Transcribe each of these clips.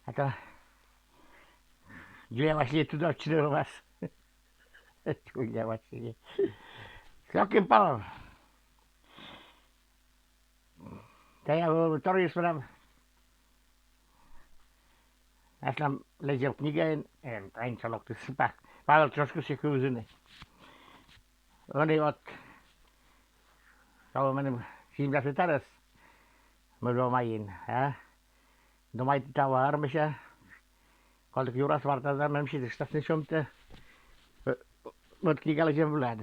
Это Julia Василий туда четыре вас. Julia Василий. С каким полом? Да я второй смотрел. Aslan ležel kniga, ein salok ty sypa. Pavel trošku si kúziny. Oni od toho menem Simla teraz domain, ja. Domain tawa armesha. Kalk juras varta da menem si stasni somte. Mut kniga ležel vlad.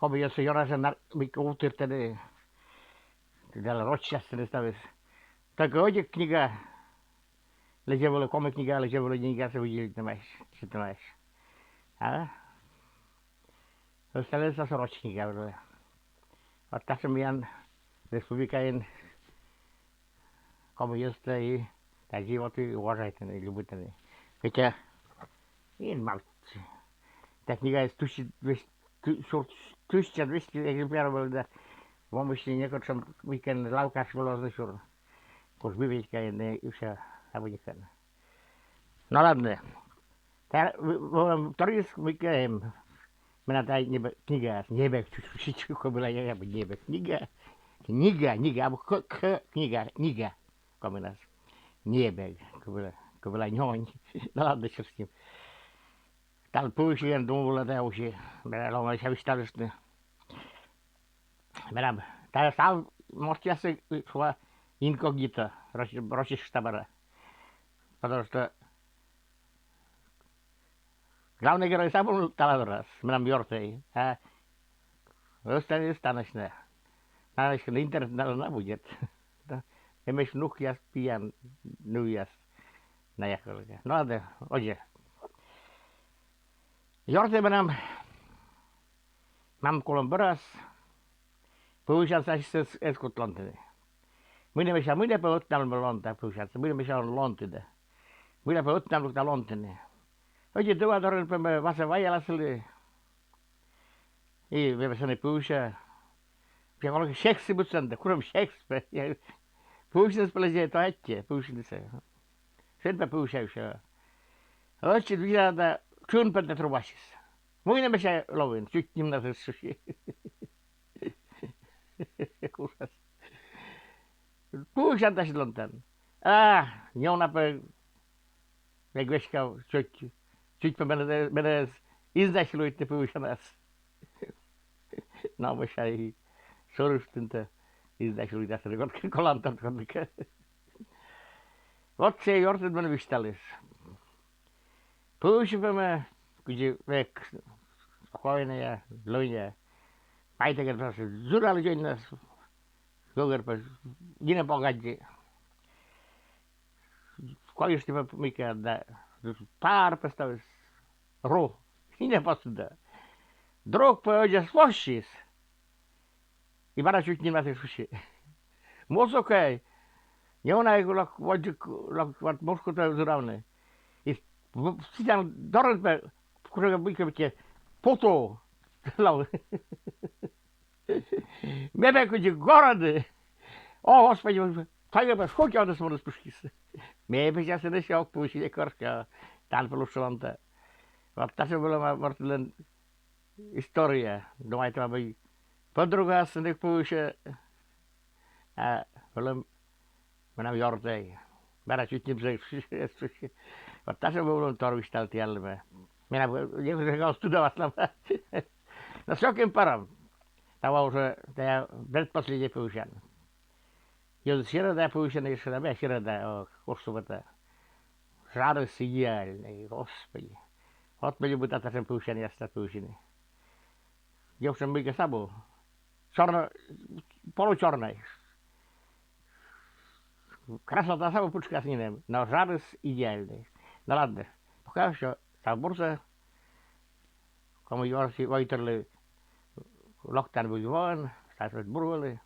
Kom jos juras na mikko utirtene. Della Rochester esta vez. Так оди книга. Лежала кома книга, лежала книга, се видели знаешь, что знаешь. А? Осталось со роч книга вроде. Вот так миян республикаин кома есть и так живот и уважает и любит они. Хотя и мал. Так книга есть 1200 экземпляров было, да. Помощи некоторым weekend laukaš bylo zešur. Kus vyvíčka jedné už a bude kan. No ladne. Tady weekend mě tady kniha, nebe, všechno byla já nebe, kniha, kniha, kom nás. Nebe, byla ňoň, no ladne s tím. Tal půjši jen domů to už je, byla lomá se vystavit. Märam, tää saa mostia se sua incognita, rošistabara. Потому что главный герой сам был талантрас, märam Йортей, а остальные станочные. Станочка на интернет на будет. Эмеш нух яс пиян, ну яс наехал. Ну ладно, оже. Йортей märam, mam kolomberas. Puhutaan tässä eskut Lontinen. Minä puhutaan Lontaa puhutaan. Minä on Lontinen. Minä puhutaan Lontinen. Oye, tú vas a dormir vas a vaya a la salida. Y me pasó en puhutaan. Pia con que Shakespeare puhutaan. Kurum Shakespeare. Puhutaan spelajia to äkkiä. Puhutaan se. Senpä puhutaan se. Oye, vielä da tunpelta truvasis. Minä me se lovin. Syttimna se sushi. Puhutaan tässä Lontaan. Joonapä Megveskau sökki. Sytpä menes izdäsluitte puhutaan. No mä sai sorustunta izdäsluita tässä rikot kolantan konnikä. Vot se jortet men vistallis. Puhutaan mä kuji vek koine ja loja. Paitaker taas zurali joinnas. Gogerpas gine pogadji. Kojusti mikä da parpastavis ro. Gine pasuda. Drog pojedzie swościs. I bara чуть не на sushi. Mosokaj. Nie ona jego lak moskota zurawne. I sidan dorbe, którego byke poto. Mebe kudzie gorody. O, Господи, tak by skąd ja to spustись. Mebe się nie się opuści korka. Tal peluszonte. Вот так была Мартин история. Думаю, это бы подруга с них пуще. Было менам Йортей. Bara чуть не бзек. Вот так было второй стал тяльме. Меня я уже студовать нам. На всяким парам. Tämä уже tämä предпоследний пуще. Jos sirda pуще не сирда, сирда костувата. Радость идеальная, Господи. Вот мы любим это sen pyysin ja sitä pyysin. Jos on mikä sabu. Sorna, polu sornai. Krasnota sabu putskas ninem. No радость идеальная. No ладно. Пока что sabורsa. Como yo si voiterle loktan bujuan, sa burgole.